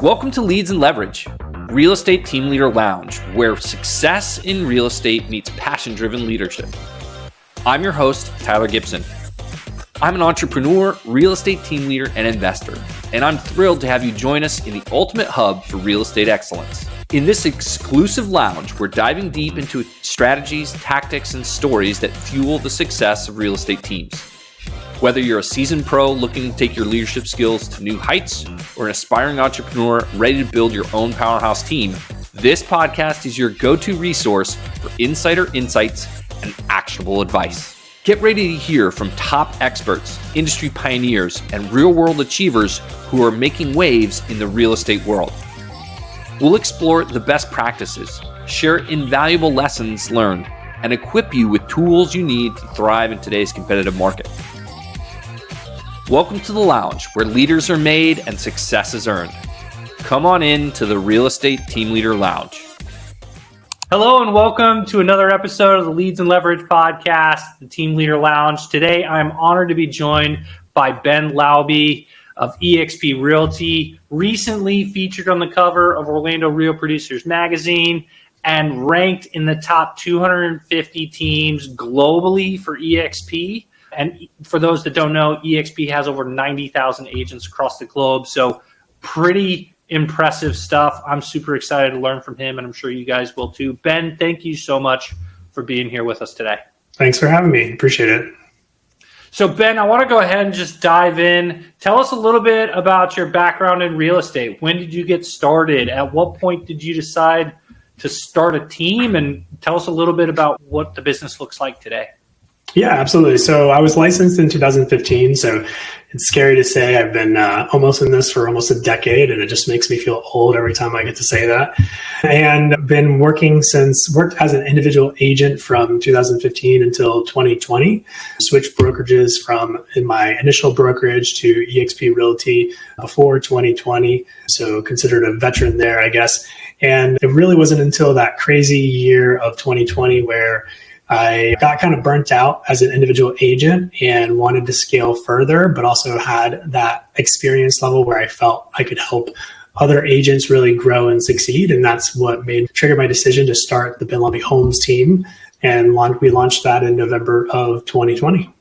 Welcome to Leads and Leverage, Real Estate Team Leader Lounge, where success in real estate meets passion-driven leadership. I'm your host, Tyler Gibson. I'm an entrepreneur, real estate team leader, and investor, and I'm thrilled to have you join us in the ultimate hub for real estate excellence. In this exclusive lounge, we're diving deep into strategies, tactics, and stories that fuel the success of real estate teams. Whether you're a seasoned pro looking to take your leadership skills to new heights or an aspiring entrepreneur ready to build your own powerhouse team, this podcast is your go-to resource for insider insights and actionable advice. Get ready to hear from top experts, industry pioneers, and real-world achievers who are making waves in the real estate world. We'll explore the best practices, share invaluable lessons learned, and equip you with tools you need to thrive in today's competitive market. Welcome to the lounge, where leaders are made and success is earned. Come on in to the Real Estate Team Leader Lounge. Hello and welcome to another episode of the Leads and Leverage podcast, the Team Leader Lounge. Today, I'm honored to be joined by Ben Laube of eXp Realty, recently featured on the cover of Orlando Real Producers magazine and ranked in the top 250 teams globally for eXp. And for those that don't know, eXp has over 90,000 agents across the globe. So pretty impressive stuff. I'm super excited to learn from him, and I'm sure you guys will too. Ben, thank you so much for being here with us today. Thanks for having me. Appreciate it. So Ben, I want to go ahead and just dive in. Tell us a little bit about your background in real estate. When did you get started? At what point did you decide to start a team? And tell us a little bit about what the business looks like today. Yeah, absolutely. So I was licensed in 2015. So it's scary to say I've been almost in this for almost a decade, and it just makes me feel old every time I get to say that. And been worked as an individual agent from 2015 until 2020. Switched brokerages in my initial brokerage to eXp Realty before 2020. So considered a veteran there, I guess. And it really wasn't until that crazy year of 2020 where I got kind of burnt out as an individual agent and wanted to scale further, but also had that experience level where I felt I could help other agents really grow and succeed. And that's what triggered my decision to start the Ben Laube Homes team. And we launched that in November of 2020.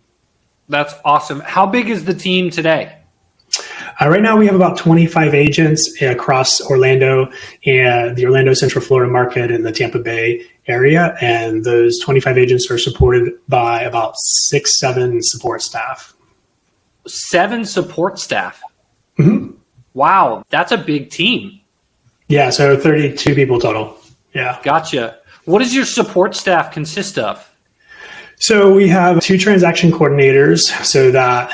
That's awesome. How big is the team today? Right now, we have about 25 agents across Orlando and the Orlando Central Florida market and the Tampa Bay area. And those 25 agents are supported by about 6-7 support staff. 7 support staff? Mm-hmm. Wow, that's a big team. Yeah, so 32 people total. Yeah. Gotcha. What does your support staff consist of? So we have 2 transaction coordinators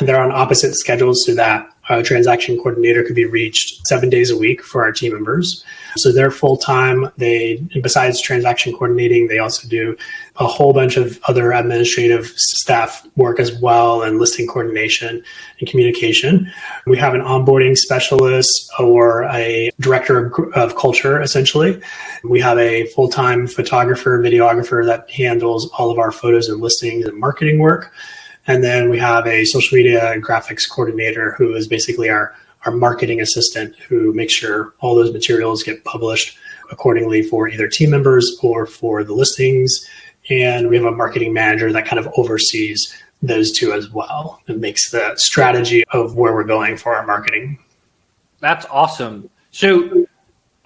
and they're on opposite schedules so that a transaction coordinator could be reached 7 days a week for our team members. So they're full-time. Besides transaction coordinating, they also do a whole bunch of other administrative staff work as well, and listing coordination and communication. We have an onboarding specialist or a director of culture, essentially. We have a full-time photographer, videographer that handles all of our photos and listings and marketing work. And then we have a social media and graphics coordinator who is basically our marketing assistant who makes sure all those materials get published accordingly for either team members or for the listings. And we have a marketing manager that kind of oversees those two as well and makes the strategy of where we're going for our marketing. That's awesome. So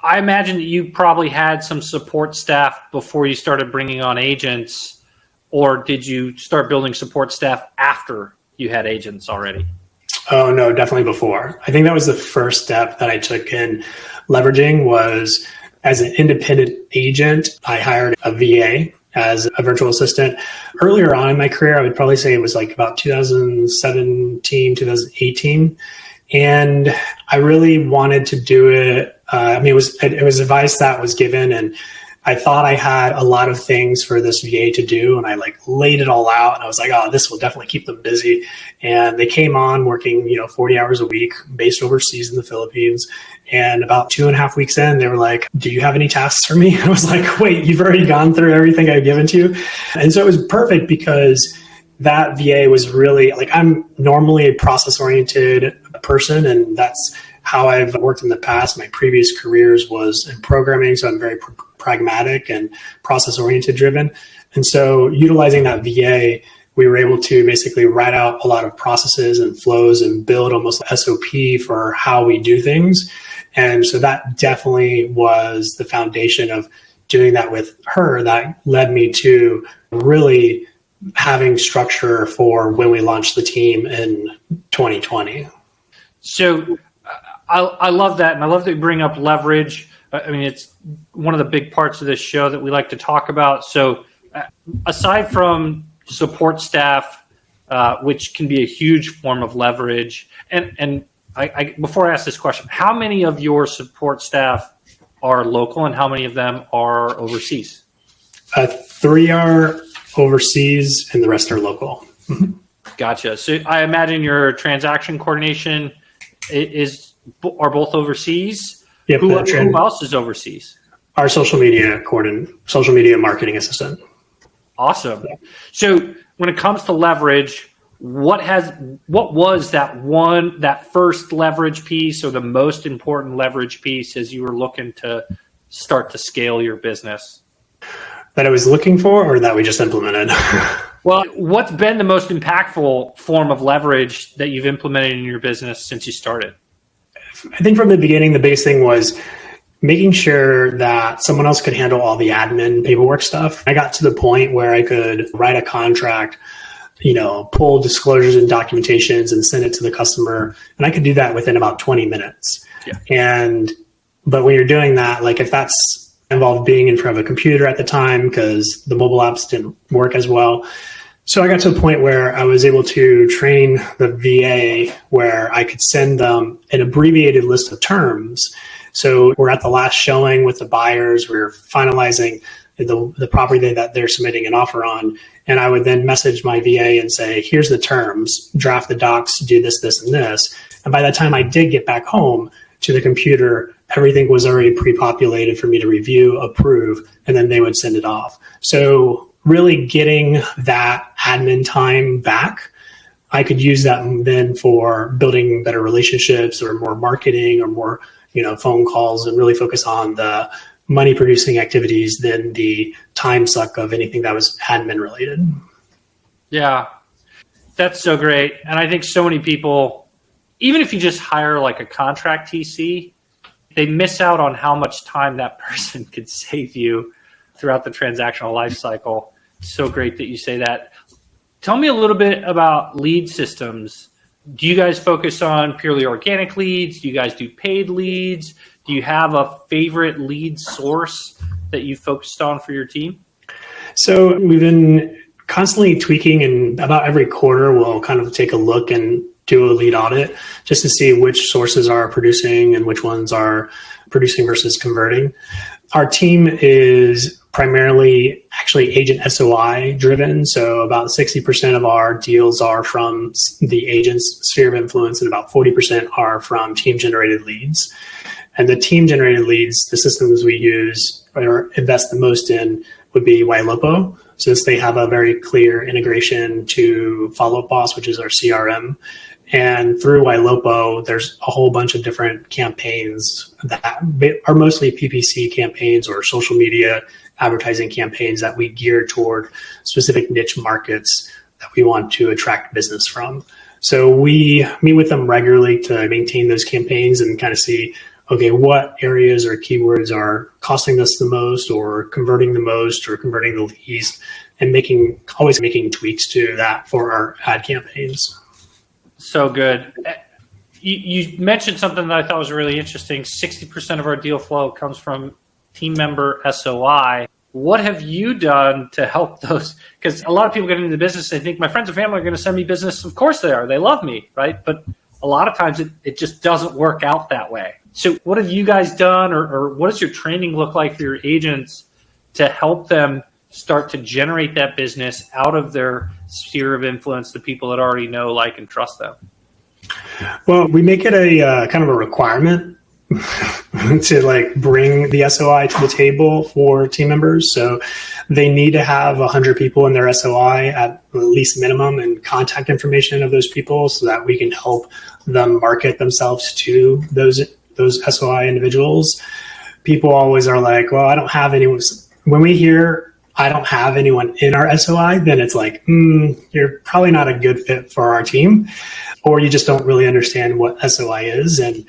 I imagine that you probably had some support staff before you started bringing on agents. Or did you start building support staff after you had agents already? Oh, no, definitely before. I think that was the first step that I took in leveraging was as an independent agent, I hired a VA as a virtual assistant. Earlier on in my career, I would probably say it was like about 2017, 2018. And I really wanted to do it. It was advice that was given, and I thought I had a lot of things for this VA to do, and I laid it all out, and I was like, oh, this will definitely keep them busy. And they came on working, 40 hours a week, based overseas in the Philippines. And about 2.5 weeks in, they were like, do you have any tasks for me? I was like, wait, you've already gone through everything I've given to you? And so it was perfect because that VA was really I'm normally a process-oriented person, and that's how I've worked in the past. My previous careers was in programming, so I'm very pragmatic and process-oriented driven. And so utilizing that VA, we were able to basically write out a lot of processes and flows and build almost SOP for how we do things. And so that definitely was the foundation of doing that with her that led me to really having structure for when we launched the team in 2020. So I love that. And I love that you bring up leverage. I mean, it's one of the big parts of this show that we like to talk about. So aside from support staff, which can be a huge form of leverage, and I before I ask this question, how many of your support staff are local and how many of them are overseas? 3 are overseas and the rest are local. Gotcha. So I imagine your transaction coordination are both overseas. Yep, Who else is overseas? Our social media marketing assistant. Awesome. So when it comes to leverage, what was that first leverage piece or the most important leverage piece as you were looking to start to scale your business? That I was looking for or that we just implemented? Well, what's been the most impactful form of leverage that you've implemented in your business since you started? I think from the beginning, the biggest thing was making sure that someone else could handle all the admin paperwork stuff. I got to the point where I could write a contract, pull disclosures and documentations and send it to the customer. And I could do that within about 20 minutes. Yeah. But when you're doing that, like if that's involved being in front of a computer at the time because the mobile apps didn't work as well. So I got to a point where I was able to train the VA where I could send them an abbreviated list of terms. So we're at the last showing with the buyers. We're finalizing the property that they're submitting an offer on. And I would then message my VA and say, here's the terms, draft the docs, do this, this, and this. And by the time I did get back home to the computer, everything was already pre-populated for me to review, approve, and then they would send it off. So really getting that admin time back, I could use that then for building better relationships or more marketing or more phone calls and really focus on the money producing activities than the time suck of anything that was admin related. Yeah, that's so great. And I think so many people, even if you just hire like a contract TC, they miss out on how much time that person could save you throughout the transactional life cycle. So great that you say that. Tell me a little bit about lead systems. Do you guys focus on purely organic leads? Do you guys do paid leads? Do you have a favorite lead source that you focused on for your team? So we've been constantly tweaking, and about every quarter we'll kind of take a look and do a lead audit just to see which sources are producing and which ones are producing versus converting. Our team is primarily actually agent SOI driven. So about 60% of our deals are from the agent's sphere of influence and about 40% are from team generated leads. And the team generated leads, the systems we use or invest the most in would be Ylopo, since they have a very clear integration to Follow Up Boss, which is our CRM. And through Ylopo, there's a whole bunch of different campaigns that are mostly PPC campaigns or social media advertising campaigns that we gear toward specific niche markets that we want to attract business from. So we meet with them regularly to maintain those campaigns and kind of see, okay, what areas or keywords are costing us the most or converting the most or converting the least, and always making tweaks to that for our ad campaigns. So good. You mentioned something that I thought was really interesting. 60% of our deal flow comes from team member SOI. What have you done to help those? Because a lot of people get into the business, they think my friends and family are going to send me business. Of course they are. They love me, right? But a lot of times it just doesn't work out that way. So what have you guys done or what does your training look like for your agents to help them start to generate that business out of their sphere of influence, the people that already know, like, and trust them? Well, we make it a kind of a requirement to like bring the SOI to the table for team members. So they need to have 100 people in their SOI at least minimum, and contact information of those people so that we can help them market themselves to those SOI individuals. People always are like, well, I don't have anyone. When we hear I don't have anyone in our SOI, then it's like, you're probably not a good fit for our team, or you just don't really understand what SOI is. And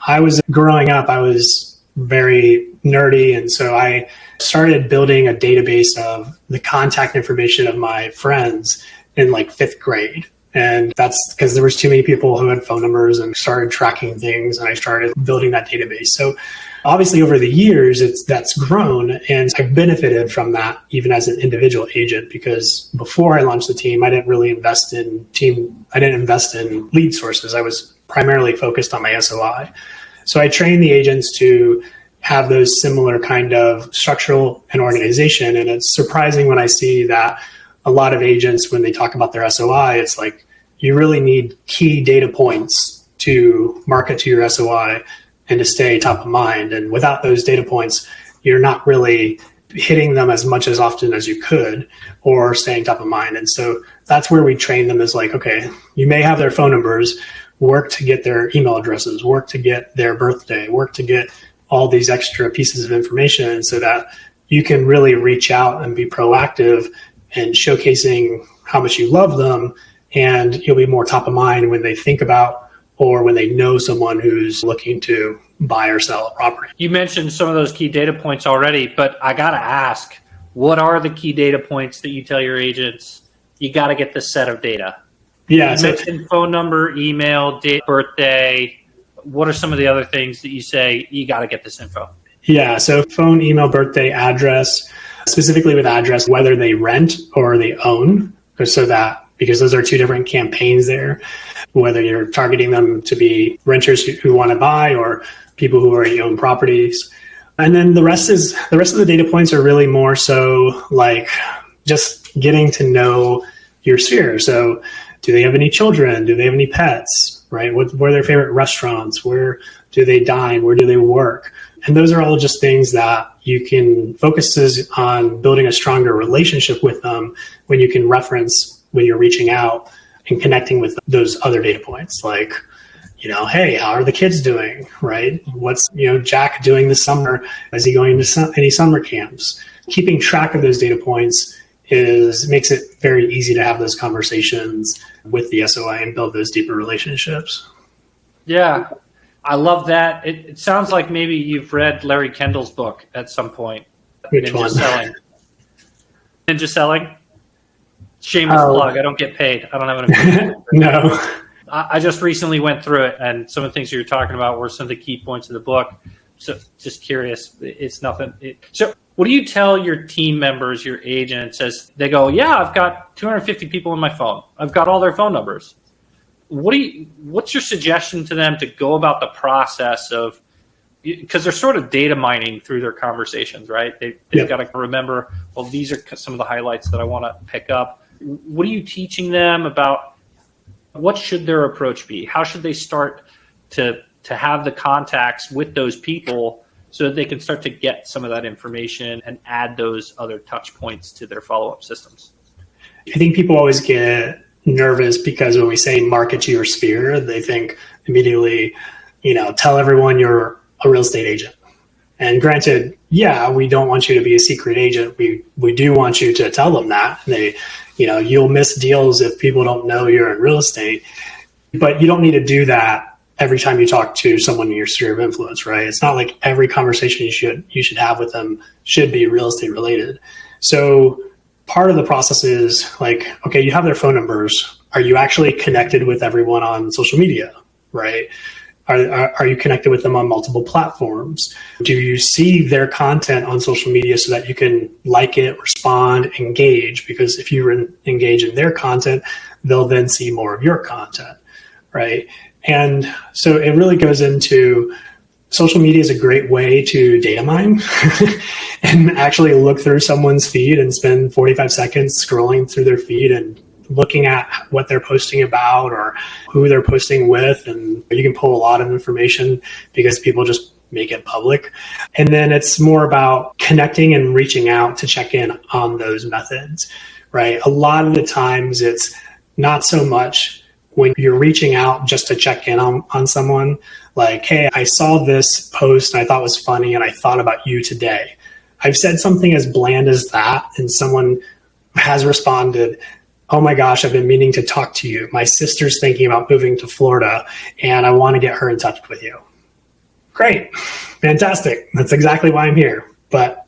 I was growing up, I was very nerdy. And so I started building a database of the contact information of my friends in like 5th grade. And that's because there was too many people who had phone numbers, and started tracking things, and I started building that database. So obviously over the years, that's grown, and I've benefited from that even as an individual agent, because before I launched the team, I didn't really invest in lead sources. I was primarily focused on my SOI. So I trained the agents to have those similar kind of structural and organization. And it's surprising when I see that a lot of agents, when they talk about their SOI, it's like you really need key data points to market to your SOI and to stay top of mind. And without those data points, you're not really hitting them as much as often as you could, or staying top of mind. And so that's where we train them, is like, okay, you may have their phone numbers, work to get their email addresses, work to get their birthday, work to get all these extra pieces of information, so that you can really reach out and be proactive and showcasing how much you love them. And you'll be more top of mind when they think about, or when they know someone who's looking to buy or sell a property. You mentioned some of those key data points already, but I got to ask, what are the key data points that you tell your agents you got to get this set of data? Yeah. You mentioned phone number, email, date, birthday. What are some of the other things that you say you got to get this info? Yeah. So phone, email, birthday, address, specifically with address, whether they rent or they own, because those are two different campaigns there, whether you're targeting them to be renters who want to buy, or people who already own properties. And then the rest of the data points are really more so like just getting to know your sphere. So do they have any children? Do they have any pets? Right? What are their favorite restaurants? Where do they dine? Where do they work? And those are all just things that you can focus on building a stronger relationship with them, when you can reference when you're reaching out and connecting with those other data points. Like, hey, how are the kids doing? Right? What's, Jack doing this summer? Is he going to any summer camps? Keeping track of those data points makes it very easy to have those conversations with the SOI and build those deeper relationships. Yeah. I love that. It sounds like maybe you've read Larry Kendall's book at some point. Which one? Ninja Selling. Shameless plug. I don't get paid. I don't have an opinion. No. I just recently went through it, and some of the things you were talking about were some of the key points of the book. So just curious. It's nothing. So what do you tell your team members, your agents, as they go, yeah, I've got 250 people in my phone. I've got all their phone numbers. What's your suggestion to them to go about the process of, because they're sort of data mining through their conversations, right? They've got to remember, well, these are some of the highlights that I want to pick up. What are you teaching them about what should their approach be? How should they start to have the contacts with those people so that they can start to get some of that information and add those other touch points to their follow-up systems? I think people always get nervous because when we say market to your sphere, they think immediately, tell everyone you're a real estate agent. And granted, yeah, we don't want you to be a secret agent. We do want you to tell them that. You'll miss deals if people don't know you're in real estate, but you don't need to do that every time you talk to someone in your sphere of influence, right? It's not like every conversation you should have with them should be real estate related. So part of the process is like, okay, you have their phone numbers. Are you actually connected with everyone on social media, right? Are you connected with them on multiple platforms? Do you see their content on social media so that you can like it, respond, engage? Because if you engage in their content, they'll then see more of your content, right? And so it really goes into, social media is a great way to data mine and actually look through someone's feed and spend 45 seconds scrolling through their feed and looking at what they're posting about or who they're posting with. And you can pull a lot of information because people just make it public. And then it's more about connecting and reaching out to check in on those methods, right? A lot of the times it's not so much when you're reaching out just to check in on someone, like, hey, I saw this post and I thought it was funny and I thought about you today. I've said something as bland as that, and someone has responded, oh my gosh, I've been meaning to talk to you. My sister's thinking about moving to Florida and I want to get her in touch with you. Great. Fantastic. That's exactly why I'm here. But,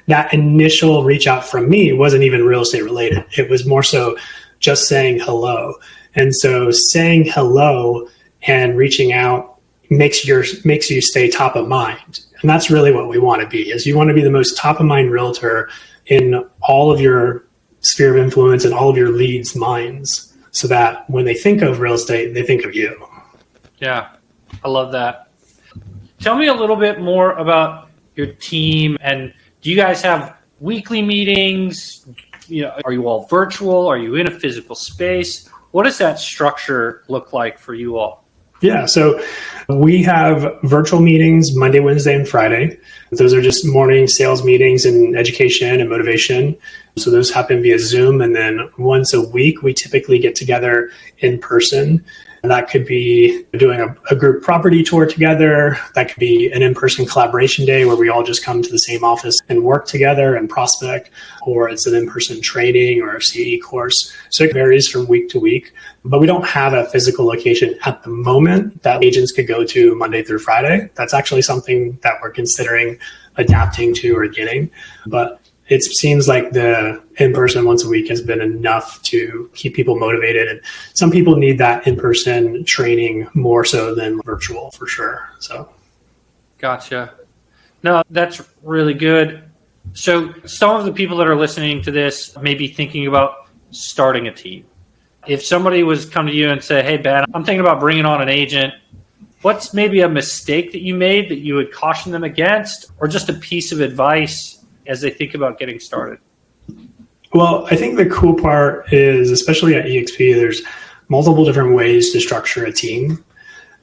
that initial reach out from me wasn't even real estate related. It was more so just saying hello. And so saying hello and reaching out makes you stay top of mind. And that's really what we want to be, is you want to be the most top of mind realtor in all of your sphere of influence and all of your leads' minds, so that when they think of real estate, they think of you. Yeah, I love that. Tell me a little bit more about your team. And do you guys have weekly meetings? Are you all virtual? Are you in a physical space? What does that structure look like for you all? Yeah, so we have virtual meetings Monday, Wednesday, and Friday. Those are just morning sales meetings and education and motivation. So those happen via Zoom. And then once a week, we typically get together in person. And that could be doing a group property tour together. That could be an in-person collaboration day where we all just come to the same office and work together and prospect, or it's an in-person training or a CE course. So it varies from week to week, but we don't have a physical location at the moment that agents could go to Monday through Friday. That's actually something that we're considering adapting to or getting, but it seems like the in-person once a week has been enough to keep people motivated. And some people need that in-person training more so than virtual, for sure. So, gotcha. No, that's really good. So some of the people that are listening to this may be thinking about starting a team. If somebody was come to you and say, hey, Ben, I'm thinking about bringing on an agent, what's maybe a mistake that you made that you would caution them against, or just a piece of advice as they think about getting started? Well, I think the cool part is, especially at EXP, there's multiple different ways to structure a team.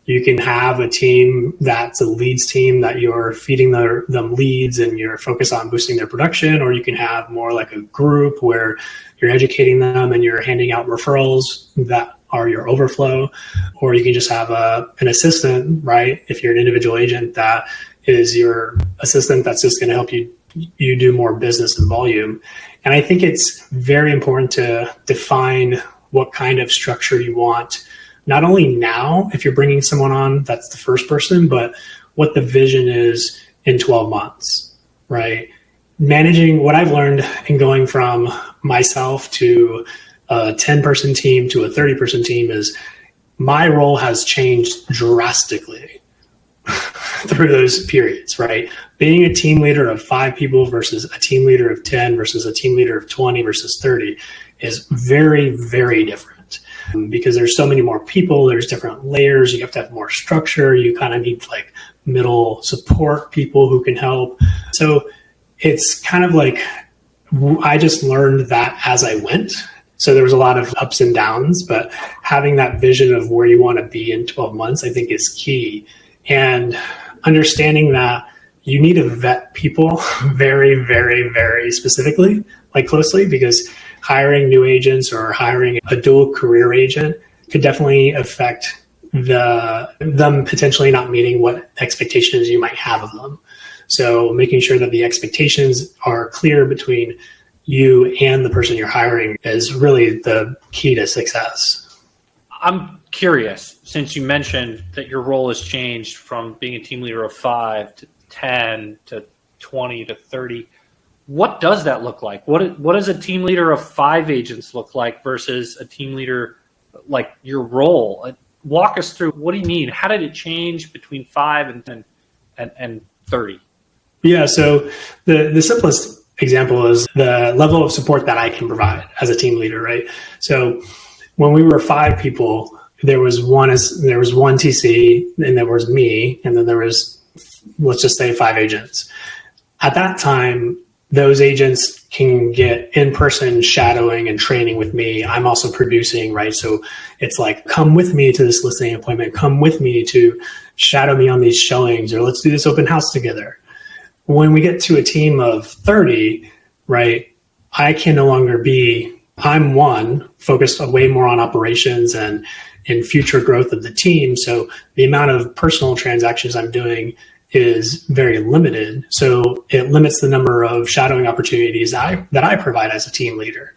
You can have a team that's a leads team that you're feeding them leads and you're focused on boosting their production, or you can have more like a group where you're educating them and you're handing out referrals that are your overflow, or you can just have an assistant, right? If you're an individual agent, that is your assistant that's just going to help you do more business and volume. And I think it's very important to define what kind of structure you want, not only now, if you're bringing someone on, that's the first person, but what the vision is in 12 months, right? Managing what I've learned in going from myself to a 10-person team to a 30-person team is my role has changed drastically through those periods, right? Being a team leader of 5 people versus a team leader of 10 versus a team leader of 20 versus 30 is very, very different, because there's so many more people. There's different layers. You have to have more structure. You kind of need like middle support people who can help. So it's kind of like I just learned that as I went. So there was a lot of ups and downs, but having that vision of where you want to be in 12 months, I think, is key. And understanding that you need to vet people very, very, very specifically, like closely, because hiring new agents or hiring a dual career agent could definitely affect them potentially not meeting what expectations you might have of them. So making sure that the expectations are clear between you and the person you're hiring is really the key to success. I'm curious, since you mentioned that your role has changed from being a team leader of 5 to 10 to 20 to 30. What does that look like? What does a team leader of 5 agents look like versus a team leader like your role? Walk us through, what do you mean? How did it change between 5 and 30? Yeah, so the simplest example is the level of support that I can provide as a team leader, right? So when we were 5 people, there was one TC, and there was me, and then there was, let's just say, 5 agents. At that time, those agents can get in-person shadowing and training with me. I'm also producing, right? So it's like, come with me to this listing appointment, come with me to shadow me on these showings, or let's do this open house together. When we get to a team of 30, right, I can no longer be, I'm one, focused way more on operations and in future growth of the team. So the amount of personal transactions I'm doing is very limited. So it limits the number of shadowing opportunities that I provide as a team leader.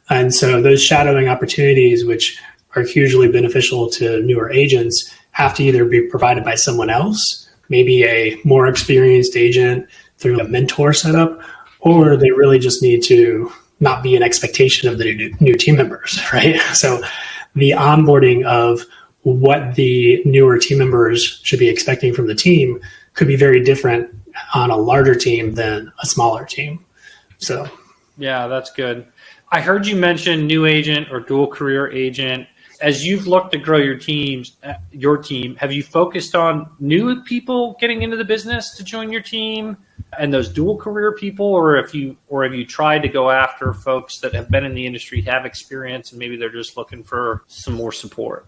And so those shadowing opportunities, which are hugely beneficial to newer agents, have to either be provided by someone else, maybe a more experienced agent through a mentor setup, or they really just need to not be an expectation of the new team members, right? So the onboarding of what the newer team members should be expecting from the team could be very different on a larger team than a smaller team. So, yeah, that's good. I heard you mention new agent or dual career agent. As you've looked to grow your team, have you focused on new people getting into the business to join your team and those dual career people, or have you tried to go after folks that have been in the industry, have experience, and maybe they're just looking for some more support?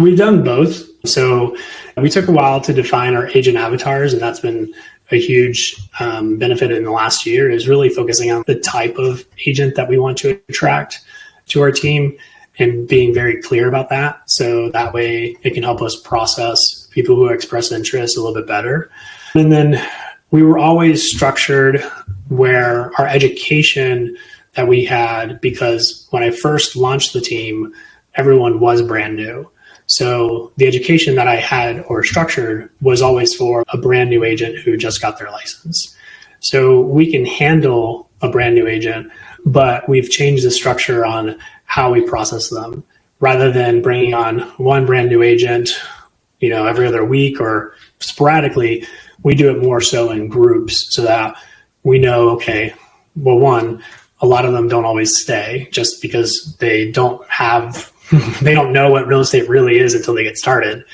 We've done both. So we took a while to define our agent avatars, and that's been a huge benefit in the last year, is really focusing on the type of agent that we want to attract to our team and being very clear about that. So that way it can help us process people who express interest a little bit better. And then we were always structured where our education that we had, because when I first launched the team, everyone was brand new. So the education that I had or structured was always for a brand new agent who just got their license. So we can handle a brand new agent, but we've changed the structure on how we process them. Rather than bringing on one brand new agent, every other week or sporadically, we do it more so in groups so that we know, okay, well, one, a lot of them don't always stay just because they don't know what real estate really is until they get started.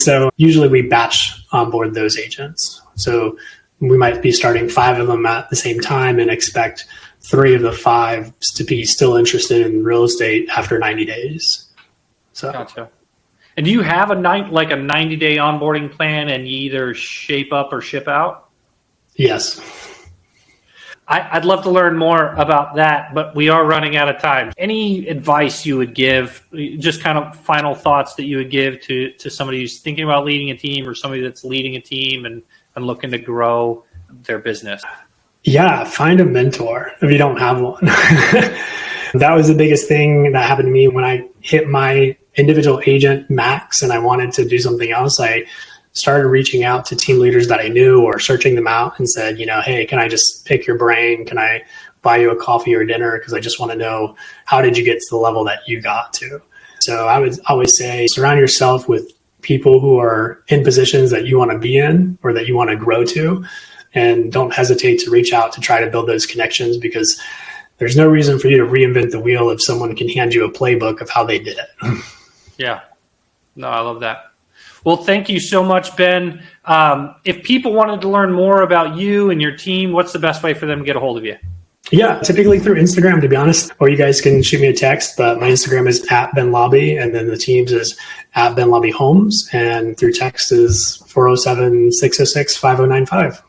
So usually we batch onboard those agents. So we might be starting 5 of them at the same time and expect 3 of the 5 to be still interested in real estate after 90 days. So Gotcha. And do you have a 90-day onboarding plan, and you either shape up or ship out? Yes. I'd love to learn more about that, but we are running out of time. Any advice you would give, just kind of final thoughts that you would give to somebody who's thinking about leading a team, or somebody that's leading a team and looking to grow their business? Yeah, find a mentor if you don't have one. That was the biggest thing that happened to me when I hit my individual agent max and I wanted to do something else. I started reaching out to team leaders that I knew or searching them out and said, hey, can I just pick your brain? Can I buy you a coffee or dinner? Because I just want to know, how did you get to the level that you got to? So I would always say, surround yourself with people who are in positions that you want to be in or that you want to grow to. And don't hesitate to reach out to try to build those connections, because there's no reason for you to reinvent the wheel if someone can hand you a playbook of how they did it. Yeah. No, I love that. Well, thank you so much, Ben. If people wanted to learn more about you and your team, what's the best way for them to get a hold of you? Yeah, typically through Instagram, to be honest, or you guys can shoot me a text, but my Instagram is @Ben Laube, and then the team's is @Ben Laube Homes, and through text is 407-606-5095.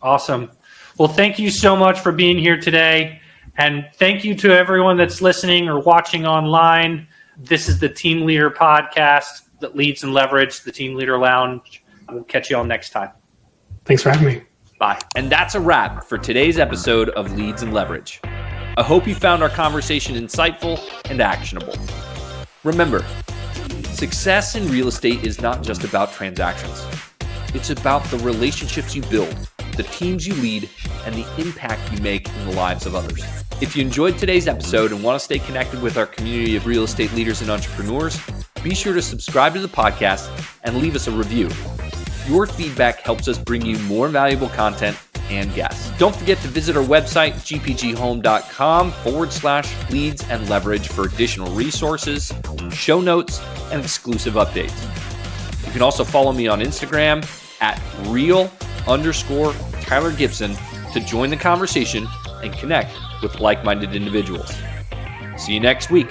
Awesome. Well, thank you so much for being here today. And thank you to everyone that's listening or watching online. This is the Team Leader Podcast that leads and leverage, the Team Leader Lounge. We'll catch you all next time. Thanks for having me. Bye. And that's a wrap for today's episode of Leads and Leverage. I hope you found our conversation insightful and actionable. Remember, success in real estate is not just about transactions. It's about the relationships you build, the teams you lead, and the impact you make in the lives of others. If you enjoyed today's episode and want to stay connected with our community of real estate leaders and entrepreneurs, be sure to subscribe to the podcast and leave us a review. Your feedback helps us bring you more valuable content and guests. Don't forget to visit our website, gpghome.com/leads and leverage for additional resources, show notes, and exclusive updates. You can also follow me on Instagram @real_Tyler Gibson to join the conversation and connect with like-minded individuals. See you next week.